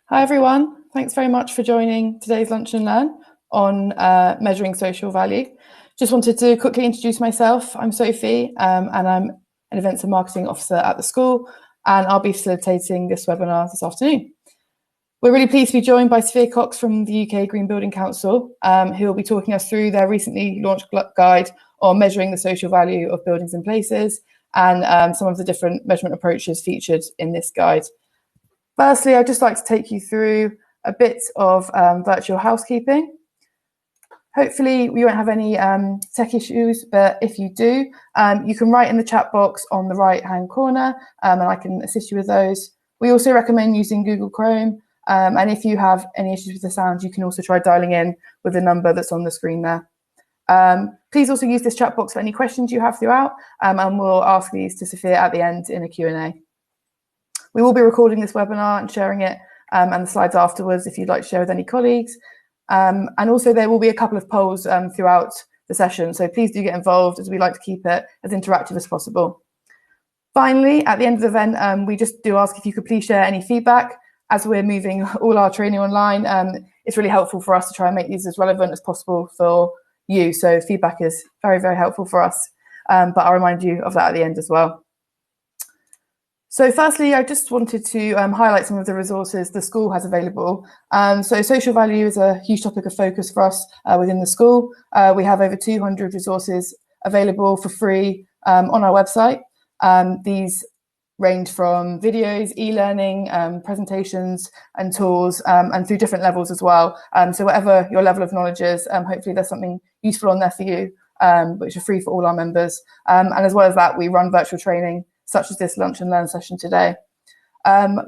Hi everyone, thanks very much for joining today's Lunch and Learn on measuring social value. Just wanted to quickly introduce myself. I'm Sophie and I'm an Events and Marketing Officer at the school, and I'll be facilitating this webinar this afternoon. We're really pleased to be joined by Sophia Cox from the UK Green Building Council, who will be talking us through their recently launched guide on measuring the social value of buildings and places, and some of the different measurement approaches featured in this guide. Firstly, I'd just like to take you through a bit of virtual housekeeping. Hopefully we won't have any tech issues, but if you do, you can write in the chat box on the right-hand corner, and I can assist you with those. We also recommend using Google Chrome, and if you have any issues with the sound, you can also try dialing in with the number that's on the screen there. Please also use this chat box for any questions you have throughout, and we'll ask these to Sophia at the end in a Q&A. We will be recording this webinar and sharing it and the slides afterwards if you'd like to share with any colleagues. And also there will be a couple of polls throughout the session, so please do get involved, as we like to keep it as interactive as possible. Finally, at the end of the event, we just do ask if you could please share any feedback. As we're moving all our training online, it's really helpful for us to try and make these as relevant as possible for you. So feedback is very, very helpful for us, but I'll remind you of that at the end as well. So firstly, I just wanted to highlight some of the resources the school has available. So social value is a huge topic of focus for us within the school. We have over 200 resources available for free on our website. These range from videos, e-learning, presentations and tools, and through different levels as well. So whatever your level of knowledge is, hopefully there's something useful on there for you, which are free for all our members. And as well as that, we run virtual training such as this Lunch and Learn session today.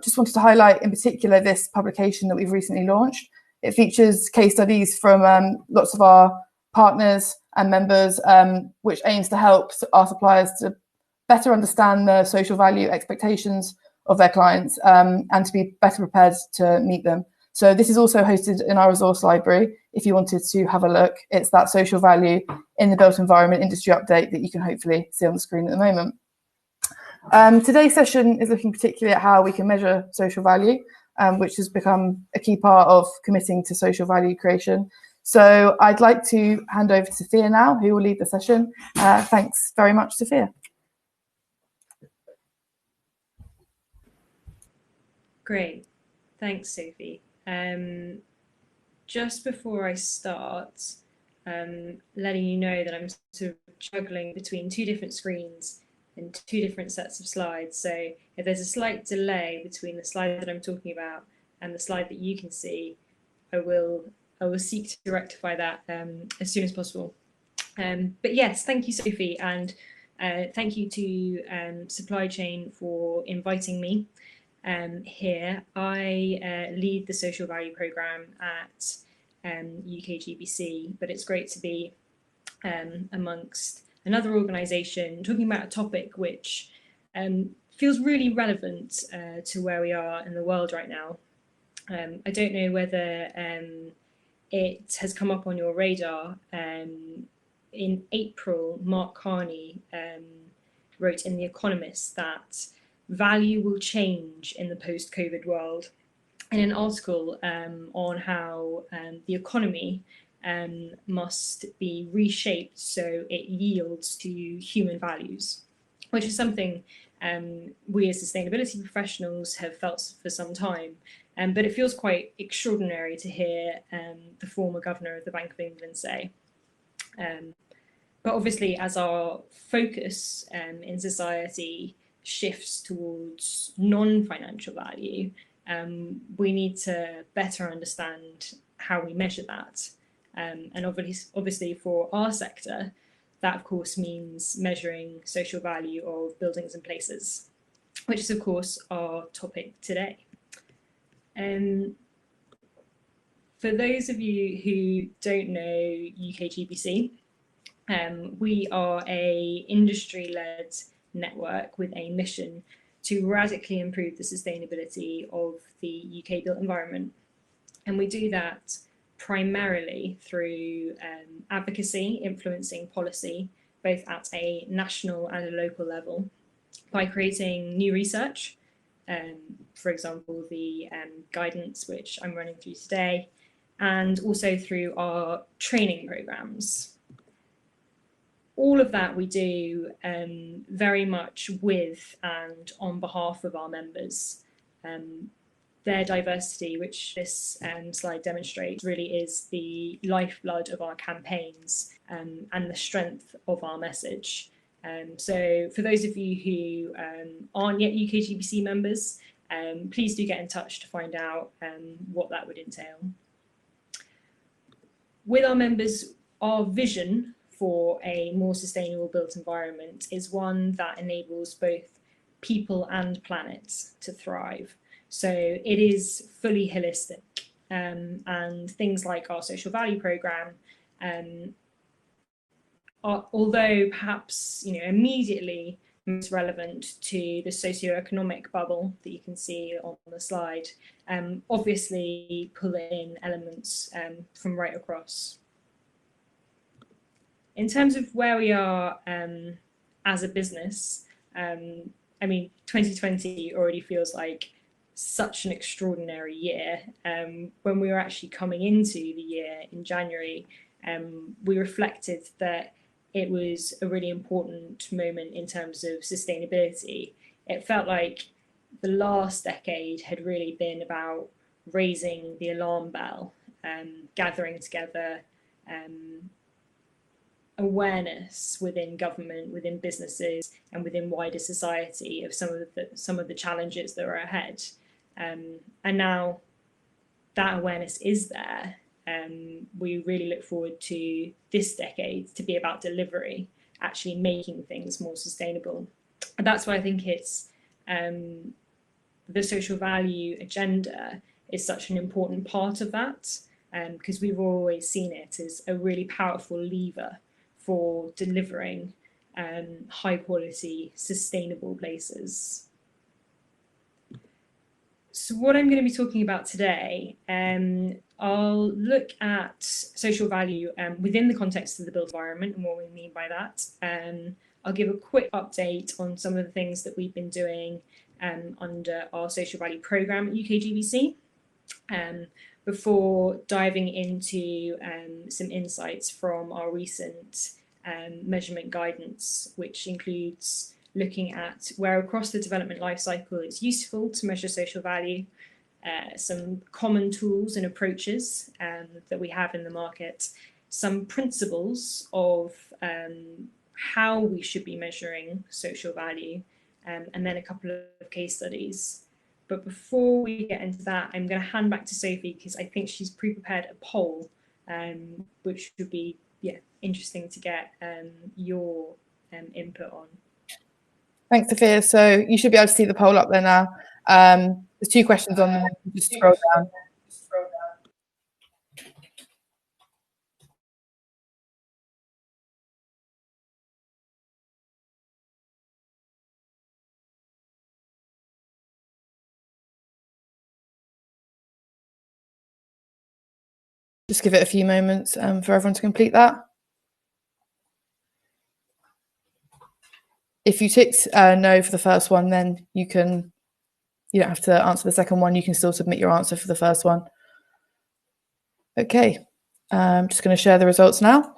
Just wanted to highlight in particular this publication that we've recently launched. It features case studies from lots of our partners and members, which aims to help our suppliers to better understand the social value expectations of their clients and to be better prepared to meet them. So this is also hosted in our resource library. If you wanted to have a look, it's that social value in the built environment industry update that you can hopefully see on the screen at the moment. Today's session is looking particularly at how we can measure social value, which has become a key part of committing to social value creation. So I'd like to hand over to Sophia now, who will lead the session. Thanks very much, Sophia. Great, thanks, Sophie. Just before I start, letting you know that I'm sort of juggling between two different screens and two different sets of slides. So if there's a slight delay between the slide that I'm talking about and the slide that you can see, I will seek to rectify that as soon as possible. But yes, thank you, Sophie, and thank you to Supply Chain for inviting me here. I lead the social value programme at UKGBC, but it's great to be amongst another organisation talking about a topic which feels really relevant to where we are in the world right now. I don't know whether it has come up on your radar. In April, Mark Carney wrote in The Economist that value will change in the post-COVID world, in an article on how the economy must be reshaped so it yields to human values, which is something we as sustainability professionals have felt for some time. But it feels quite extraordinary to hear the former governor of the Bank of England say. But obviously, as our focus in society shifts towards non-financial value, we need to better understand how we measure that. And obviously for our sector, that of course means measuring social value of buildings and places, which is of course our topic today. For those of you who don't know UKGBC, we are a industry-led network with a mission to radically improve the sustainability of the UK built environment. And we do that primarily through advocacy, influencing policy, both at a national and a local level, by creating new research, for example, the guidance which I'm running through today, and also through our training programs. All of that we do very much with and on behalf of our members. Their diversity, which this slide demonstrates, really is the lifeblood of our campaigns and the strength of our message. So for those of you who aren't yet UKGBC members, please do get in touch to find out what that would entail. With our members, our vision for a more sustainable built environment is one that enables both people and planet to thrive. So it is fully holistic, and things like our social value programme, although perhaps immediately most relevant to the socioeconomic bubble that you can see on the slide, obviously pull in elements from right across. In terms of where we are as a business, I mean, 2020 already feels like such an extraordinary year. When we were actually coming into the year in January, we reflected that it was a really important moment in terms of sustainability. It felt like the last decade had really been about raising the alarm bell, gathering together awareness within government, within businesses, and within wider society of some of the challenges that are ahead. And now that awareness is there. We really look forward to this decade to be about delivery, actually making things more sustainable. And that's why I think it's the social value agenda is such an important part of that, because we've always seen it as a really powerful lever for delivering high quality, sustainable places. So what I'm going to be talking about today, I'll look at social value within the context of the built environment and what we mean by that. I'll give a quick update on some of the things that we've been doing under our social value programme at UKGBC, before diving into some insights from our recent measurement guidance, which includes looking at where across the development life cycle it's useful to measure social value, some common tools and approaches that we have in the market, some principles of how we should be measuring social value, and then a couple of case studies. But before we get into that, I'm going to hand back to Sophie because I think she's pre-prepared a poll, which would be interesting to get your input on. Thanks, Sophia. So you should be able to see the poll up there now. There's two questions on there. Just scroll down. Just give it a few moments for everyone to complete that. If you ticked no for the first one, then you don't have to answer the second one. You can still submit your answer for the first one. Okay, I'm just going to share the results now.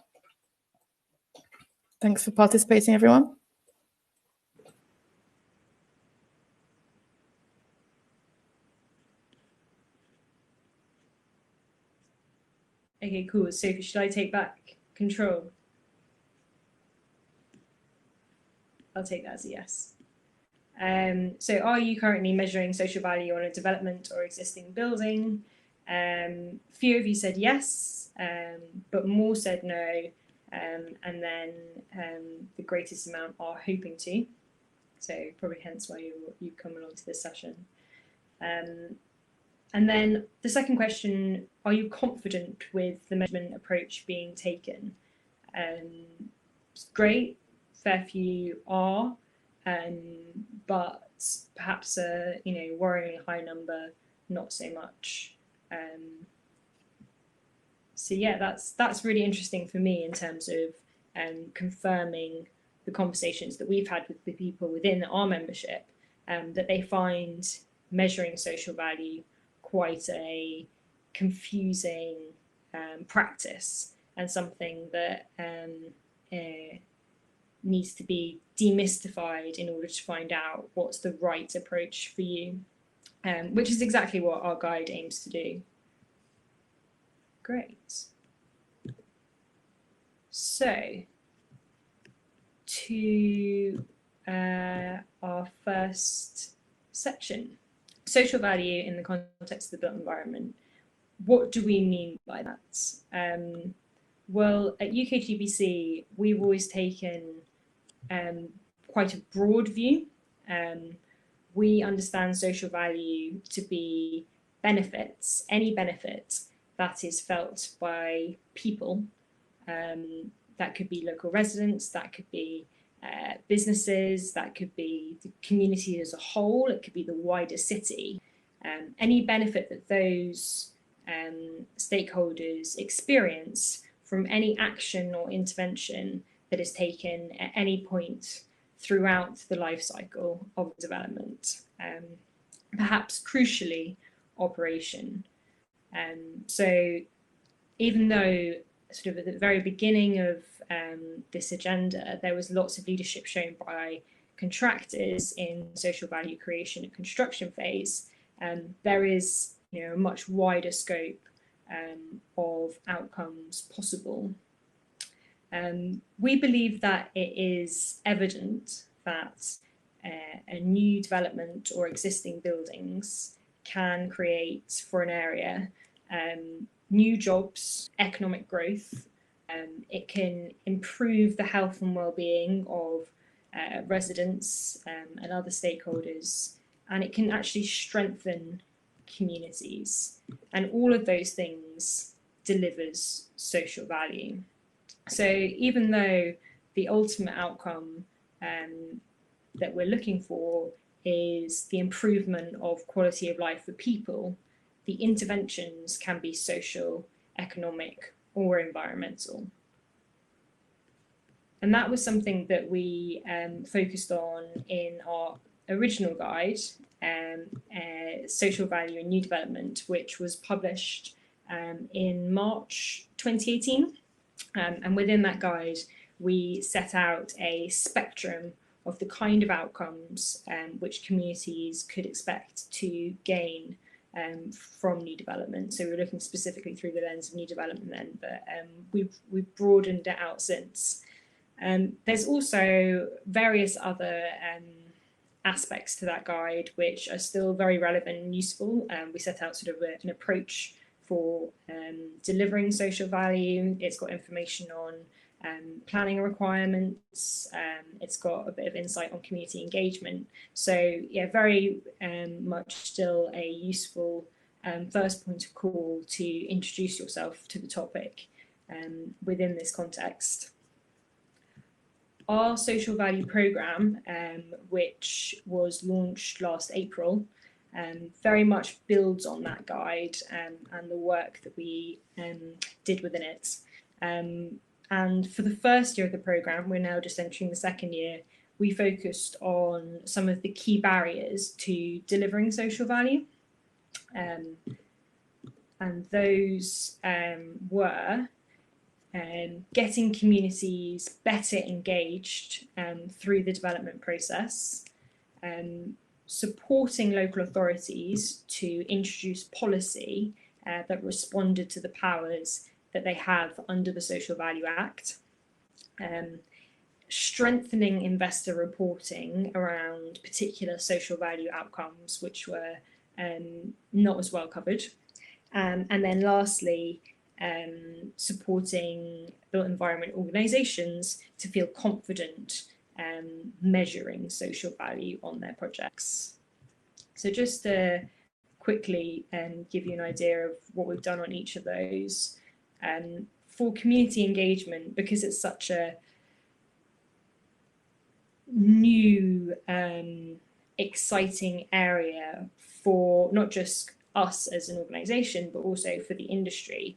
Thanks for participating, everyone. Okay, cool. Sophie, should I take back control? I'll take that as a yes. So are you currently measuring social value on a development or existing building? Few of you said yes, but more said no, and then the greatest amount are hoping to. So probably hence why you've come along to this session. And then the second question, are you confident with the measurement approach being taken? It's great, fair few are, but perhaps a worryingly high number, not so much. So yeah, that's really interesting for me in terms of confirming the conversations that we've had with the people within our membership, that they find measuring social value quite a confusing practice, and something that needs to be demystified in order to find out what's the right approach for you, which is exactly what our guide aims to do. Great. So, to our first section, social value in the context of the built environment. What do we mean by that? Well, at UKGBC, we've always taken quite a broad view. We understand social value to be benefits, any benefit that is felt by people. That could be local residents, that could be businesses, that could be the community as a whole, it could be the wider city. Any benefit that those stakeholders experience from any action or intervention that is taken at any point throughout the life cycle of development, perhaps crucially operation. So even though sort of at the very beginning of this agenda, there was lots of leadership shown by contractors in social value creation and construction phase, there is a much wider scope of outcomes possible. We believe that it is evident that a new development or existing buildings can create for an area new jobs, economic growth. It can improve the health and well-being of residents and other stakeholders, and it can actually strengthen communities. And all of those things delivers social value. So even though the ultimate outcome that we're looking for is the improvement of quality of life for people, the interventions can be social, economic, or environmental. And that was something that we focused on in our original guide, Social Value and New Development, which was published in March 2018. And within that guide, we set out a spectrum of the kind of outcomes which communities could expect to gain from new development. So we're looking specifically through the lens of new development then, but we've broadened it out since. There's also various other aspects to that guide which are still very relevant and useful. We set out sort of an approach for delivering social value. It's got information on planning requirements. It's got a bit of insight on community engagement. So yeah, very much still a useful first point of call to introduce yourself to the topic within this context. Our social value programme, which was launched last April, very much builds on that guide and the work that we did within it. And for the first year of the programme, we're now just entering the second year, we focused on some of the key barriers to delivering social value. And those were getting communities better engaged through the development process, supporting local authorities to introduce policy that responded to the powers that they have under the Social Value Act, strengthening investor reporting around particular social value outcomes which were not as well covered, and then lastly, supporting built environment organisations to feel confident measuring social value on their projects. So just to quickly give you an idea of what we've done on each of those. For community engagement, because it's such a new, exciting area for not just us as an organisation, but also for the industry,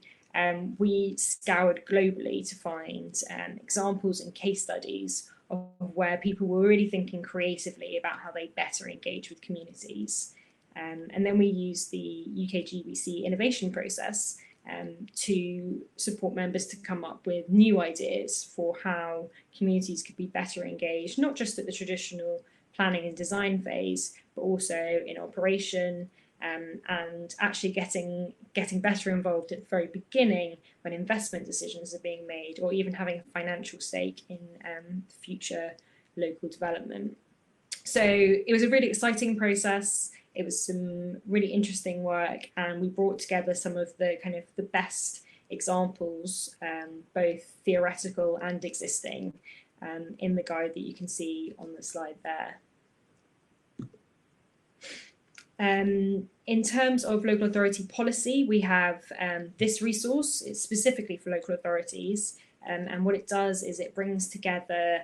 we scoured globally to find examples and case studies of where people were really thinking creatively about how they better engage with communities. And then we use the UKGBC innovation process to support members to come up with new ideas for how communities could be better engaged, not just at the traditional planning and design phase, but also in operation, and actually getting better involved at the very beginning when investment decisions are being made, or even having a financial stake in future local development. So it was a really exciting process. It was some really interesting work, and we brought together some of the kind of the best examples, both theoretical and existing, in the guide that you can see on the slide there. In terms of local authority policy, we have this resource. It's specifically for local authorities, and what it does is it brings together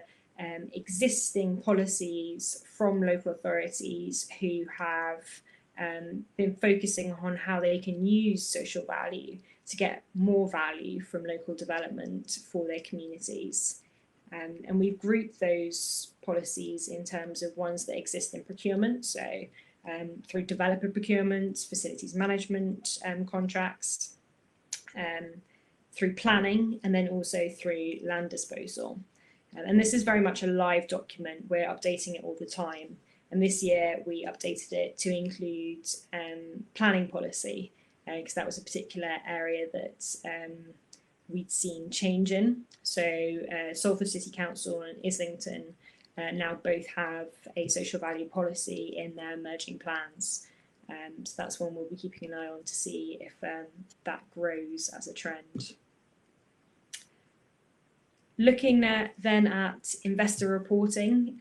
existing policies from local authorities who have been focusing on how they can use social value to get more value from local development for their communities. And we've grouped those policies in terms of ones that exist in procurement, so through developer procurement, facilities management contracts, through planning, and then also through land disposal. And this is very much a live document. We're updating it all the time. And this year we updated it to include planning policy, because that was a particular area that we'd seen change in. So Salford City Council and Islington now both have a social value policy in their emerging plans. So that's one we'll be keeping an eye on to see if that grows as a trend. Looking then at investor reporting,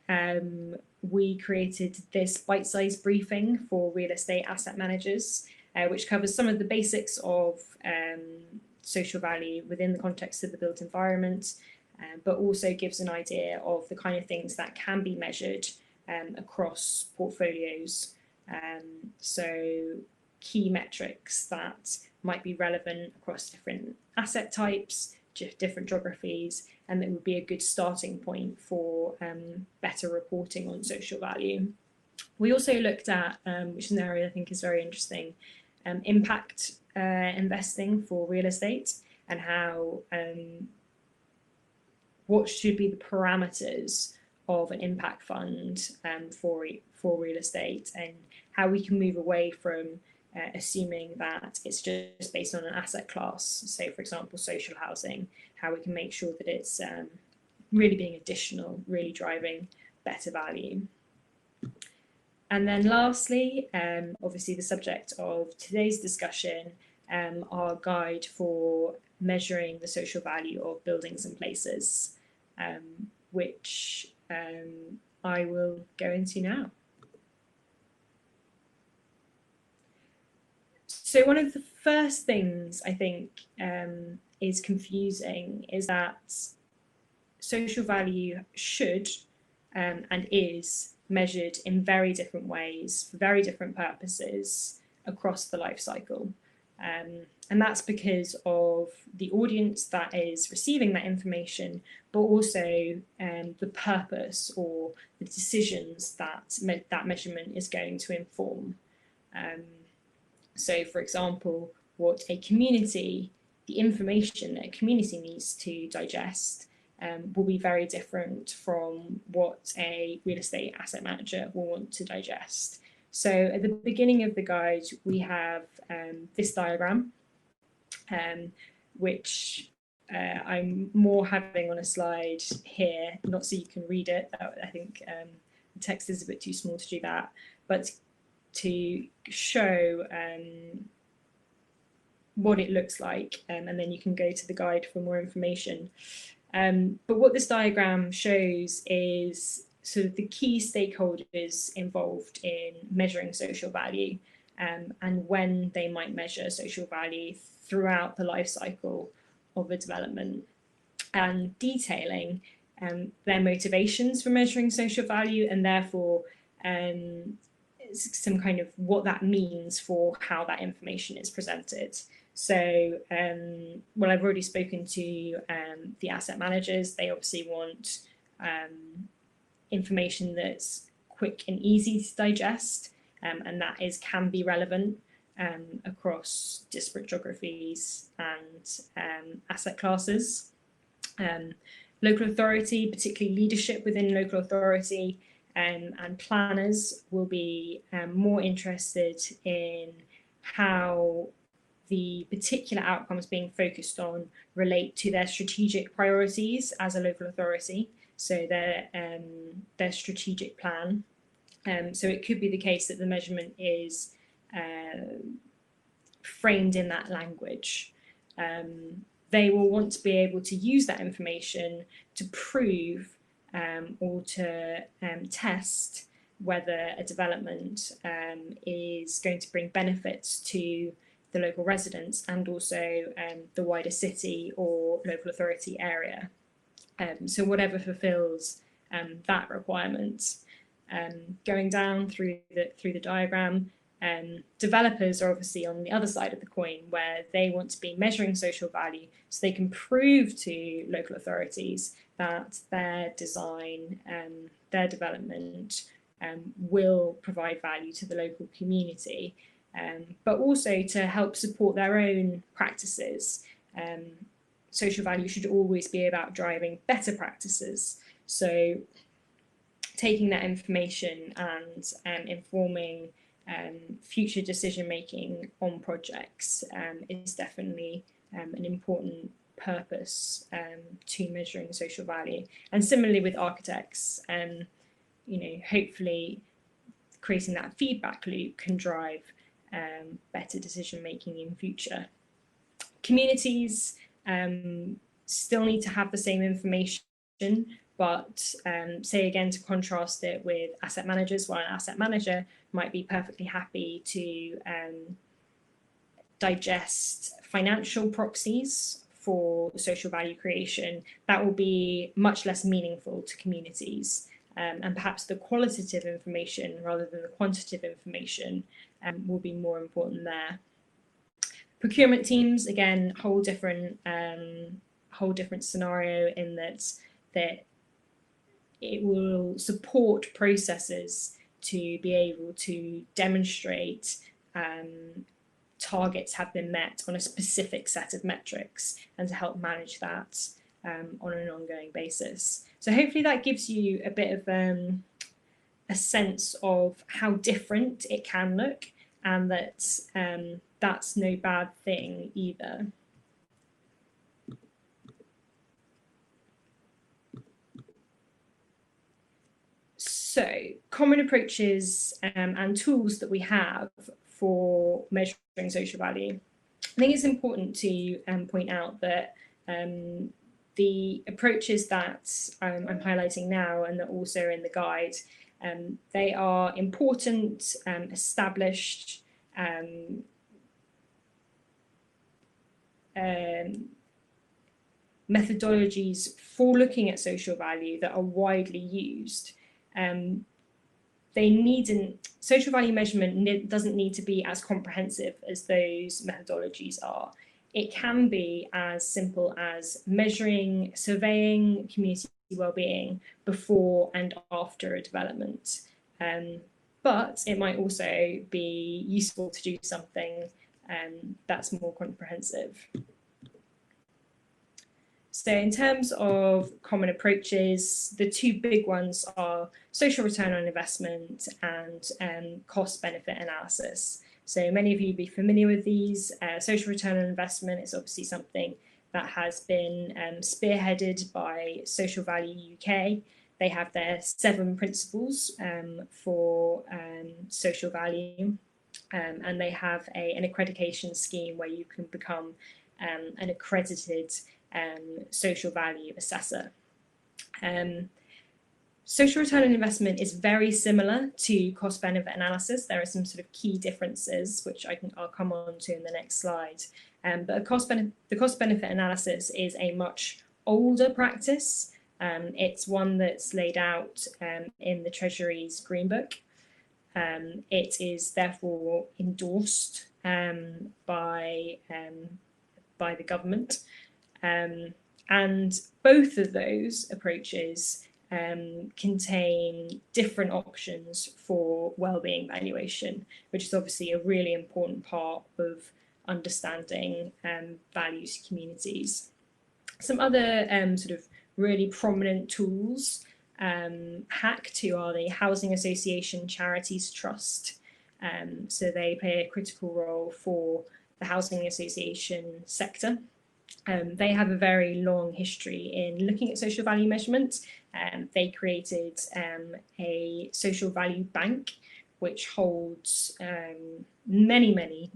we created this bite-sized briefing for real estate asset managers, which covers some of the basics of social value within the context of the built environment, but also gives an idea of the kind of things that can be measured across portfolios. So key metrics that might be relevant across different asset types, different geographies, and that would be a good starting point for better reporting on social value. We also looked at, which is an area I think is very interesting, impact investing for real estate, and how what should be the parameters of an impact fund for real estate, and how we can move away from assuming that it's just based on an asset class. So, for example, social housing, how we can make sure that it's really being additional, really driving better value. And then lastly, obviously the subject of today's discussion, our guide for measuring the social value of buildings and places, which I will go into now. So one of the first things I think is confusing is that social value should and is measured in very different ways for very different purposes across the life cycle. And that's because of the audience that is receiving that information, but also the purpose or the decisions that that measurement is going to inform. So, for example, what a community, the information that a community needs to digest will be very different from what a real estate asset manager will want to digest. So at the beginning of the guide, we have this diagram, which I'm more having on a slide here, not so you can read it. I think the text is a bit too small to do that, but to show what it looks like, and then you can go to the guide for more information. But what this diagram shows is sort of the key stakeholders involved in measuring social value, and when they might measure social value throughout the life cycle of a development, and detailing their motivations for measuring social value, and therefore some kind of what that means for how that information is presented. So, well, I've already spoken to the asset managers. They obviously want information that's quick and easy to digest, and that can be relevant across disparate geographies and asset classes. Local authority, particularly leadership within local authority, and planners will be more interested in how the particular outcomes being focused on relate to their strategic priorities as a local authority, so their strategic plan. So it could be the case that the measurement is framed in that language. They will want to be able to use that information to prove or to test whether a development is going to bring benefits to the local residents and also the wider city or local authority area. So whatever fulfills that requirement. Going down through the diagram, developers are obviously on the other side of the coin, where they want to be measuring social value so they can prove to local authorities that their design, their development will provide value to the local community, but also to help support their own practices. Social value should always be about driving better practices. So taking that information and informing future decision making on projects is definitely an important purpose to measuring social value. And similarly with architects, hopefully creating that feedback loop can drive better decision making in future. Communities still need to have the same information, but say again, to contrast it with asset managers, while an asset manager might be perfectly happy to digest financial proxies for social value creation, that will be much less meaningful to communities. And perhaps the qualitative information rather than the quantitative information will be more important there. Procurement teams, again, whole different scenario in that it will support processes to be able to demonstrate targets have been met on a specific set of metrics and to help manage that on an ongoing basis. So hopefully that gives you a bit of a sense of how different it can look, and that that's no bad thing either. So common approaches and tools that we have for measuring social value. I think it's important to point out that the approaches that I'm highlighting now and that also in the guide, they are important, established methodologies for looking at social value that are widely used. Social value measurement doesn't need to be as comprehensive as those methodologies are. It can be as simple as measuring, surveying community well-being before and after a development. But it might also be useful to do something that's more comprehensive. So in terms of common approaches, the two big ones are social return on investment and cost-benefit analysis. So many of you will be familiar with these. Social return on investment is obviously something that has been spearheaded by Social Value UK. They have their 7 principles for social value, and they have an accreditation scheme where you can become an accredited social value assessor. Social return on investment is very similar to cost benefit analysis. There are some sort of key differences which I'll come on to in the next slide. But the cost benefit analysis is a much older practice. It's one that's laid out in the Treasury's Green Book. It is therefore endorsed by the government. And both of those approaches contain different options for wellbeing valuation, which is obviously a really important part of understanding values communities. Some other sort of really prominent tools, HAC2 are the Housing Association Charities Trust. So they play a critical role for the housing association sector. They have a very long history in looking at social value measurement. They created a social value bank, which holds many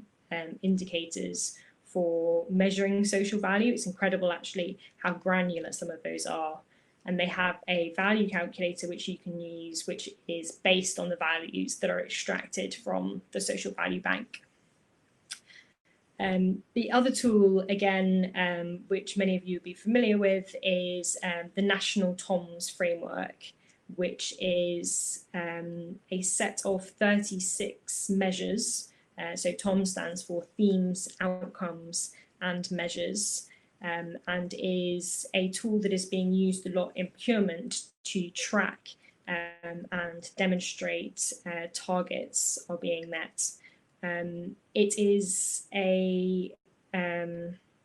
indicators for measuring social value. It's incredible, actually, how granular some of those are. And they have a value calculator which you can use, which is based on the values that are extracted from the social value bank. The other tool, again, which many of you will be familiar with, is the National TOMS framework, which is a set of 36 measures. So TOMS stands for themes, outcomes, and measures, and is a tool that is being used a lot in procurement to track and demonstrate targets are being met. It is a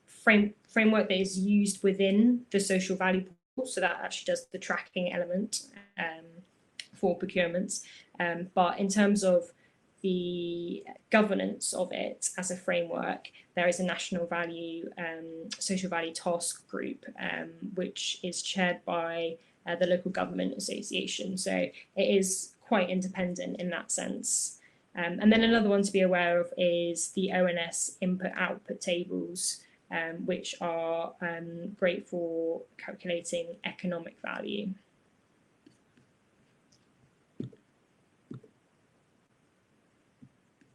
framework that is used within the social value pool, so that actually does the tracking element for procurements. But in terms of the governance of it as a framework, there is a national value, social value task group, which is chaired by the local government association. So it is quite independent in that sense. And then another one to be aware of is the ONS input-output tables, which are great for calculating economic value.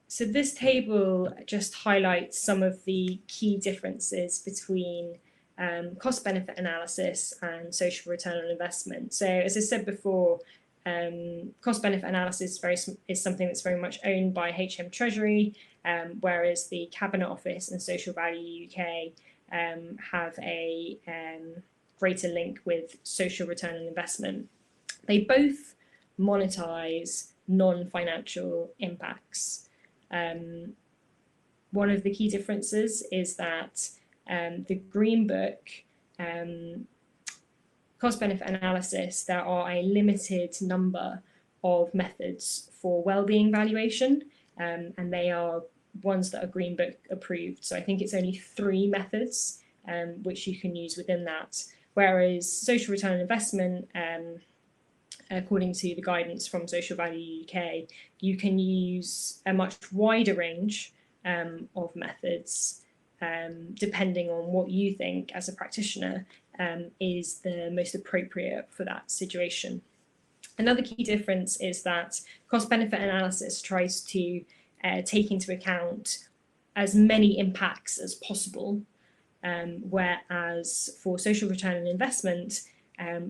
So this table just highlights some of the key differences between cost-benefit analysis and social return on investment. So as I said before, cost-benefit analysis is something that's very much owned by HM Treasury, whereas the Cabinet Office and Social Value UK have a greater link with social return on investment. They both monetize non-financial impacts. One of the key differences is that the Green Book cost-benefit analysis, there are a limited number of methods for wellbeing valuation, and they are ones that are Green Book approved. So I think it's only 3 methods which you can use within that. Whereas social return on investment, according to the guidance from Social Value UK, you can use a much wider range of methods, depending on what you think as a practitioner is the most appropriate for that situation. Another key difference is that cost-benefit analysis tries to take into account as many impacts as possible, whereas for social return on investment,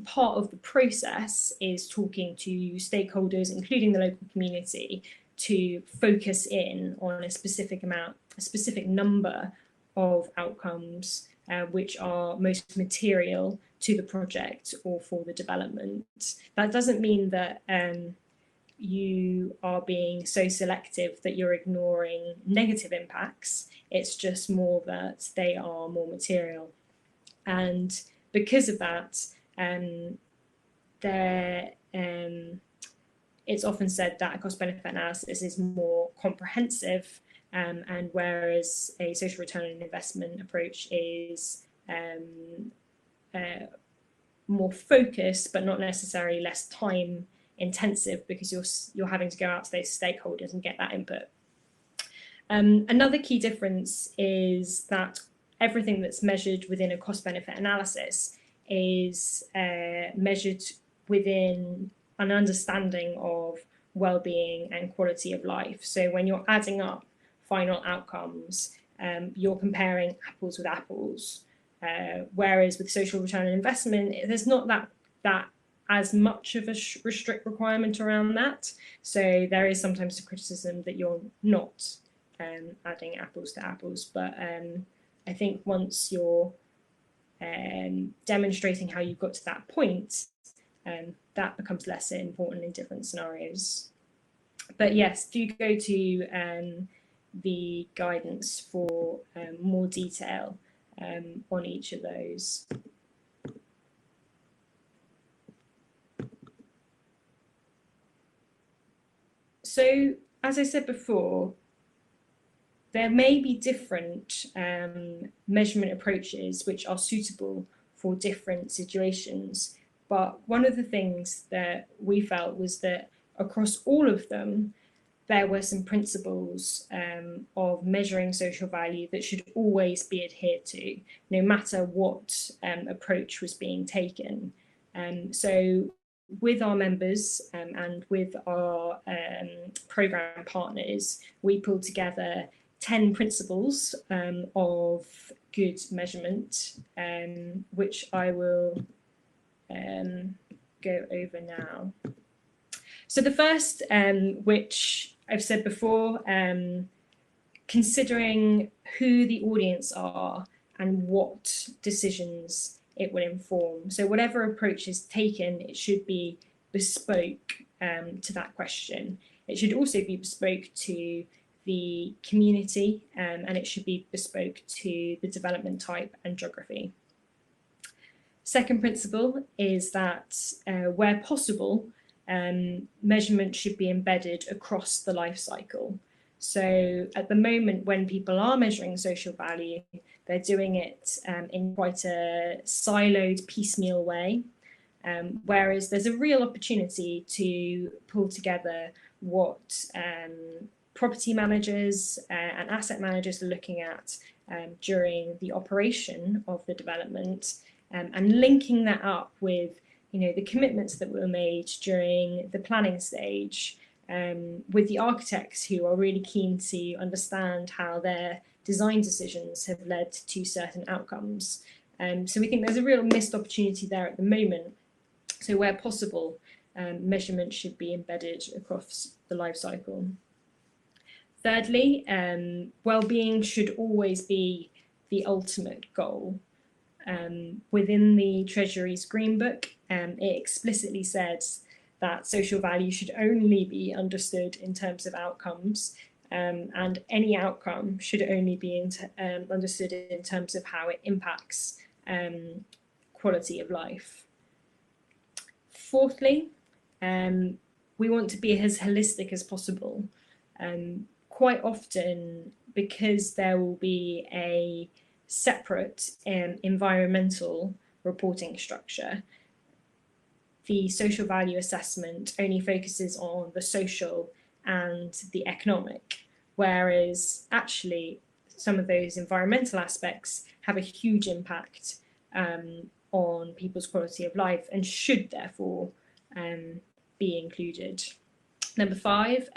part of the process is talking to stakeholders, including the local community, to focus in on a specific number of outcomes which are most material to the project or for the development. That doesn't mean that you are being so selective that you're ignoring negative impacts. It's just more that they are more material. And because of that, it's often said that a cost-benefit analysis is more comprehensive, and whereas a social return on investment approach is more focused, but not necessarily less time intensive, because you're having to go out to those stakeholders and get that input. Another key difference is that everything that's measured within a cost-benefit analysis is measured within an understanding of well-being and quality of life. So when you're adding up final outcomes, you're comparing apples with apples. Whereas with social return on investment, there's not that as much of a strict requirement around that. So there is sometimes a criticism that you're not adding apples to apples. But I think once you're demonstrating how you got to that point, that becomes less important in different scenarios. But yes, do go to the guidance for more detail on each of those. So, as I said before, there may be different measurement approaches which are suitable for different situations. But one of the things that we felt was that across all of them, there were some principles of measuring social value that should always be adhered to, no matter what approach was being taken. So with our members and with our programme partners, we pulled together 10 principles of good measurement, which I will go over now. So the first, which I've said before, considering who the audience are and what decisions it will inform. So whatever approach is taken, it should be bespoke to that question. It should also be bespoke to the community, and it should be bespoke to the development type and geography. Second principle is that where possible, measurement should be embedded across the life cycle. So at the moment, when people are measuring social value, they're doing it in quite a siloed, piecemeal way, whereas there's a real opportunity to pull together what property managers and asset managers are looking at during the operation of the development, and linking that up with the commitments that were made during the planning stage, with the architects who are really keen to understand how their design decisions have led to certain outcomes. So we think there's a real missed opportunity there at the moment. So where possible, measurement should be embedded across the life cycle. Thirdly, well-being should always be the ultimate goal. Within the Treasury's Green Book, it explicitly says that social value should only be understood in terms of outcomes, and any outcome should only be understood in terms of how it impacts quality of life. Fourthly, we want to be as holistic as possible. Quite often, because there will be a separate environmental reporting structure, the social value assessment only focuses on the social and the economic, whereas actually some of those environmental aspects have a huge impact on people's quality of life and should therefore be included. Number 5,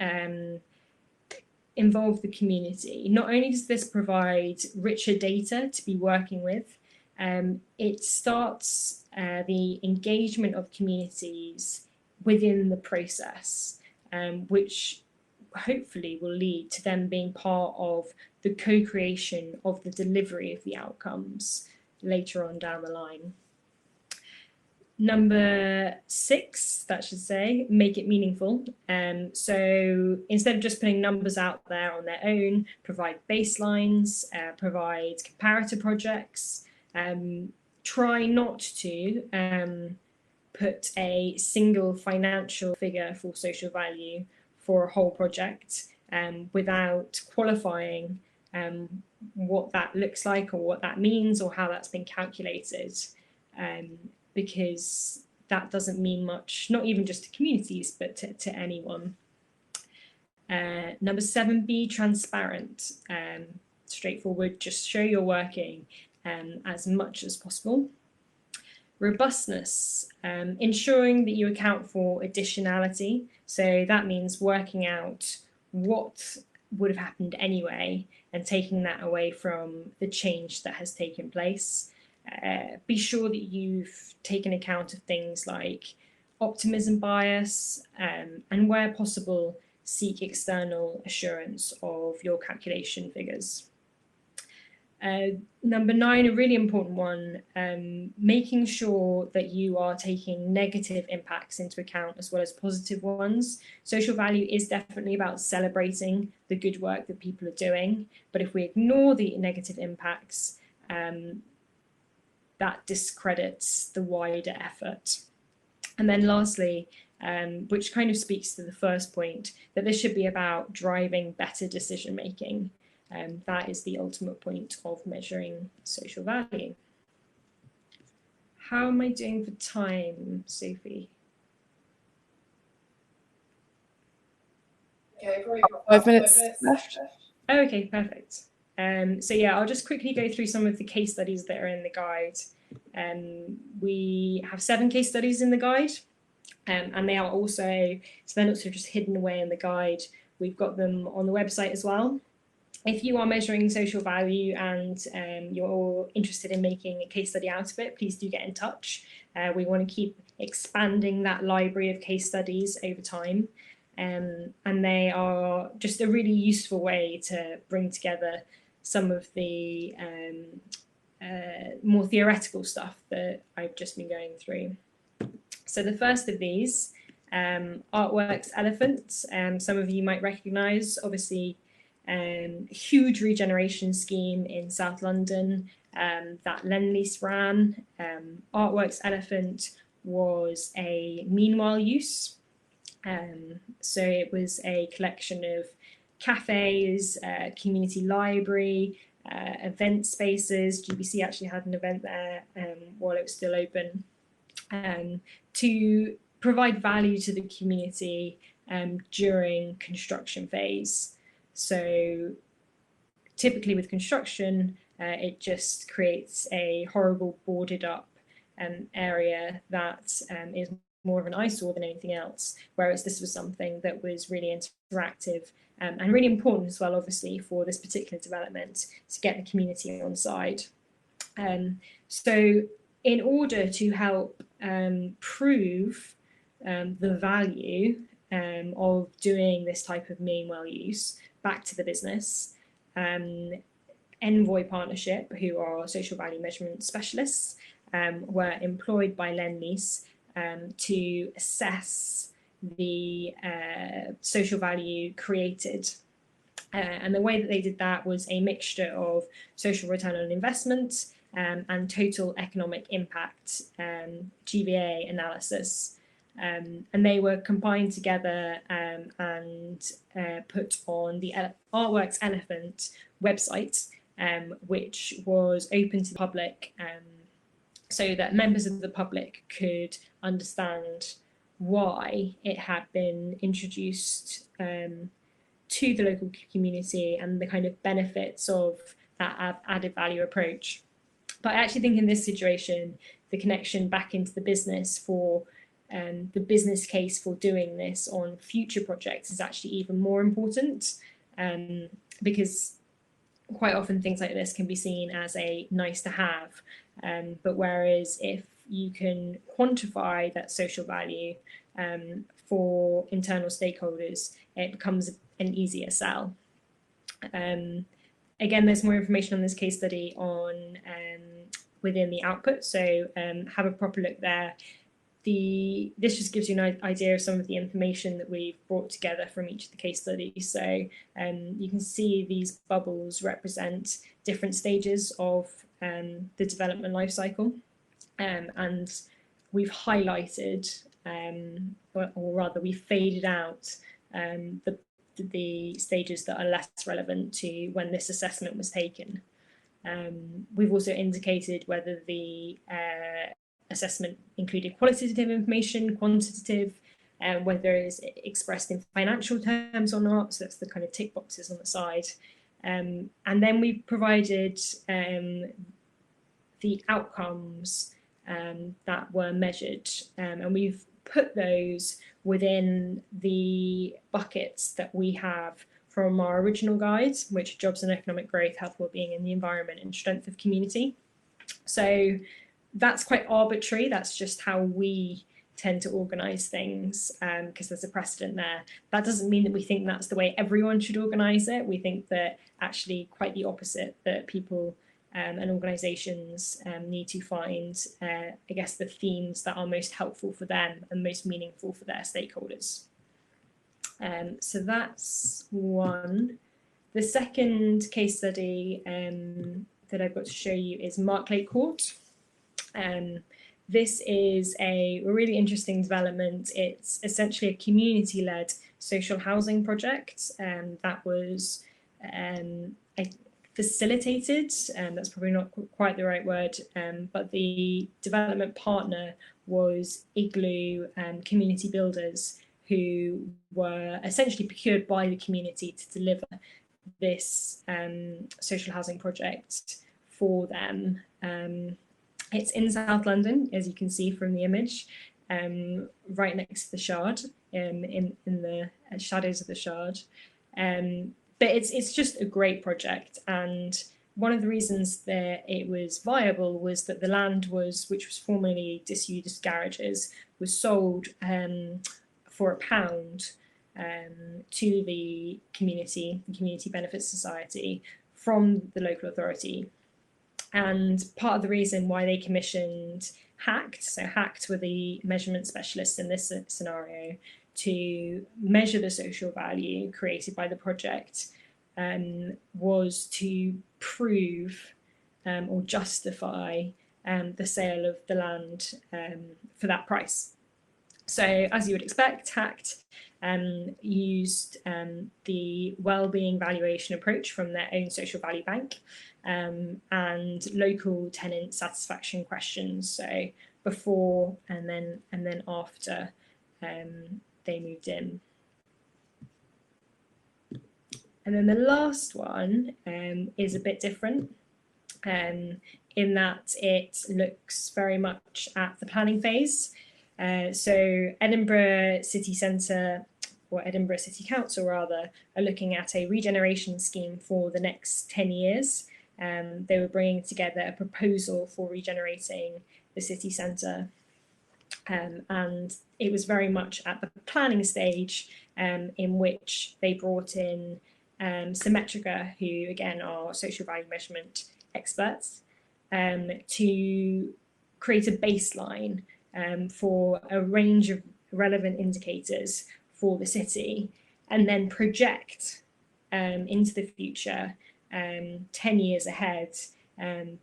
involve the community. Not only does this provide richer data to be working with, it starts the engagement of communities within the process, which hopefully will lead to them being part of the co-creation of the delivery of the outcomes later on down the line. Number 6, that should say, make it meaningful. So instead of just putting numbers out there on their own, provide baselines, provide comparator projects. Try not to put a single financial figure for social value for a whole project without qualifying what that looks like or what that means or how that's been calculated. Because that doesn't mean much, not even just to communities, but to anyone. Number 7, be transparent, straightforward, just show you're working as much as possible. Robustness, ensuring that you account for additionality. So that means working out what would have happened anyway and taking that away from the change that has taken place. Be sure that you've taken account of things like optimism bias, and where possible, seek external assurance of your calculation figures. Number 9, a really important one, making sure that you are taking negative impacts into account as well as positive ones. Social value is definitely about celebrating the good work that people are doing, but if we ignore the negative impacts, that discredits the wider effort. And then lastly, which kind of speaks to the first point, that this should be about driving better decision making. That is the ultimate point of measuring social value. How am I doing for time, Sophie? Okay, probably got 5 minutes left. Oh, okay, perfect. So yeah, I'll just quickly go through some of the case studies that are in the guide. We have 7 case studies in the guide, and they are also, so they're not sort of just hidden away in the guide. We've got them on the website as well. If you are measuring social value and you're interested in making a case study out of it, please do get in touch. We want to keep expanding that library of case studies over time. And they are just a really useful way to bring together some of the more theoretical stuff that I've just been going through. So the first of these, Artworks Elephant, some of you might recognise, obviously, huge regeneration scheme in South London that Lend-Lease ran. Artworks Elephant was a meanwhile use. So it was a collection of cafes, community library, event spaces. GBC actually had an event there while it was still open, to provide value to the community during construction phase. So typically with construction, it just creates a horrible boarded up area that is more of an eyesore than anything else, whereas this was something that was really interactive and really important as well, obviously, for this particular development to get the community on side. So in order to help prove the value of doing this type of meanwhile use back to the business, Envoy Partnership, who are social value measurement specialists, were employed by Lend-Lease to assess the social value created. And the way that they did that was a mixture of social return on investment and total economic impact, GVA analysis. And they were combined together and put on the Artworks Elephant website, which was open to the public, so that members of the public could understand why it had been introduced to the local community and the kind of benefits of that added value approach. But I actually think in this situation, the connection back into the business for the business case for doing this on future projects is actually even more important, because quite often things like this can be seen as a nice to have, but whereas if you can quantify that social value for internal stakeholders, it becomes an easier sell. Again, there's more information on this case study on within the output, so have a proper look there. This just gives you an idea of some of the information that we've brought together from each of the case studies. So you can see these bubbles represent different stages of the development life cycle, and we've highlighted, or rather we've faded out the stages that are less relevant to when this assessment was taken. We've also indicated whether the assessment included qualitative information, quantitative, whether it is expressed in financial terms or not. So that's the kind of tick boxes on the side. And then we provided the outcomes that were measured, and we've put those within the buckets that we have from our original guides, which are jobs and economic growth, health, wellbeing and the environment, and strength of community. So that's quite arbitrary. That's just how we tend to organise things, because there's a precedent there. That doesn't mean that we think that's the way everyone should organise it. We think that actually quite the opposite, that people and organisations need to find, I guess, the themes that are most helpful for them and most meaningful for their stakeholders. So that's one. The second case study that I've got to show you is Marklake Court. This is a really interesting development. It's essentially a community-led social housing project that was facilitated, that's probably not quite the right word, but the development partner was Igloo Community Builders, who were essentially procured by the community to deliver this social housing project for them. It's in South London, as you can see from the image, right next to the Shard, in the shadows of the Shard. But it's just a great project, and one of the reasons that it was viable was that the land which was formerly disused garages, was sold for £1 to the Community Benefit Society from the local authority. And part of the reason why they commissioned HACT, so HACT were the measurement specialists in this scenario, to measure the social value created by the project, was to prove or justify the sale of the land for that price. So, as you would expect, HACT used the wellbeing valuation approach from their own social value bank, and local tenant satisfaction questions. So before and then after they moved in. And then the last one is a bit different in that it looks very much at the planning phase. So Edinburgh City Centre, or Edinburgh City Council rather, are looking at a regeneration scheme for the next 10 years. They were bringing together a proposal for regenerating the city centre. And it was very much at the planning stage in which they brought in Symmetrica, who again are social value measurement experts, to create a baseline for a range of relevant indicators for the city, and then project into the future 10 years ahead,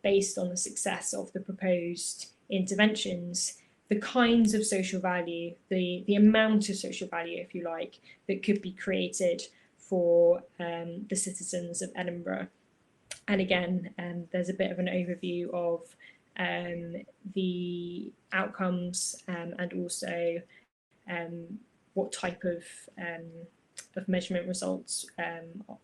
based on the success of the proposed interventions, the kinds of social value, the amount of social value, if you like, that could be created for the citizens of Edinburgh. And again, there's a bit of an overview of the outcomes and also what type of measurement results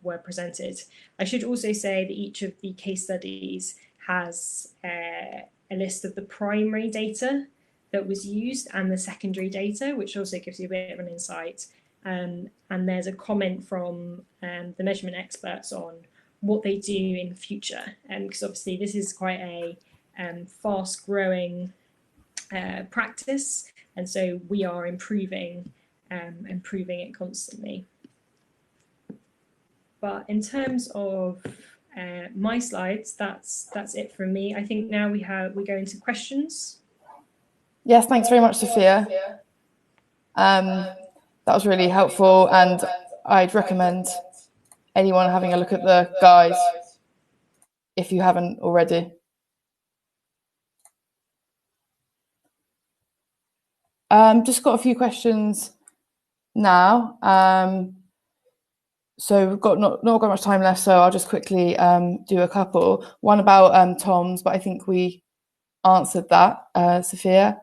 were presented. I should also say that each of the case studies has a list of the primary data that was used and the secondary data, which also gives you a bit of an insight. And there's a comment from the measurement experts on what they do in the future, because obviously this is quite a fast growing practice, and so we are improving it constantly. But in terms of my slides, that's it from me. I think now we go into questions. Yes, thanks very much, Sophia. That was really helpful, and I'd recommend anyone having a look at the guides if you haven't already. Just got a few questions now. So we've got not got much time left, so I'll just quickly do a couple. One about Tom's, but I think we answered that, Sophia.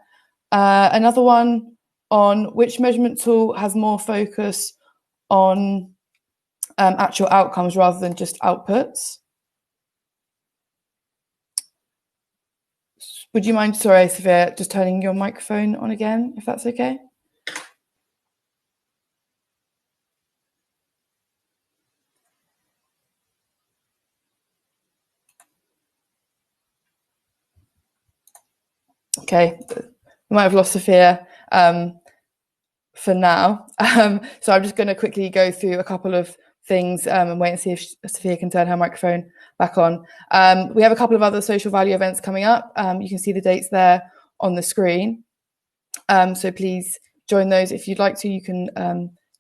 Another one on which measurement tool has more focus on actual outcomes rather than just outputs. Would you mind, sorry, Sophia, just turning your microphone on again, if that's okay? Okay, we might have lost Sophia for now. So I'm just going to quickly go through a couple of things and wait and see if Sophia can turn her microphone back on. We have a couple of other social value events coming up. You can see the dates there on the screen. So please join those if you'd like to. You can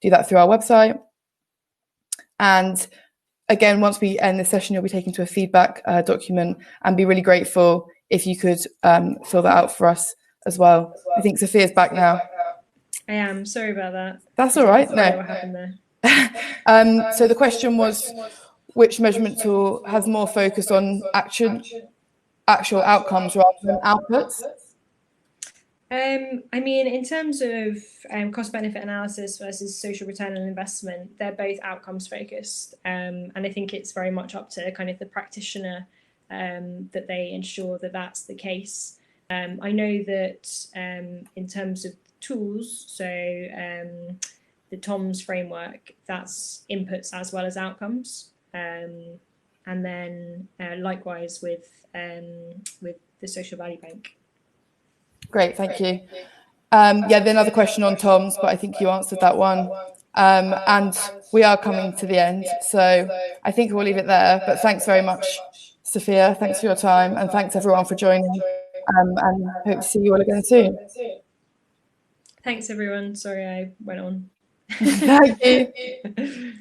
do that through our website. And again, once we end this session, you'll be taken to a feedback document, and be really grateful if you could fill that out for us as well. I think Sophia's back now. I am. Sorry about that. That's all right. No. What happened there? So the question was, which measurement tool has more focus on actual outcomes rather than outputs? I mean, in terms of cost-benefit analysis versus social return on investment, they're both outcomes focused, and I think it's very much up to kind of the practitioner that they ensure that that's the case. I know that in terms of tools, so the TOMS framework, that's inputs as well as outcomes, and then likewise with the Social Value Bank. Great, thank you. Yeah, then another question on TOMS, but I think you answered that one. And we are coming to the end, so I think we'll leave it there. But thanks very much, Sophia. Thanks for your time, and thanks everyone for joining. And hope to see you all again soon. Thanks, everyone. Sorry I went on. Thank you.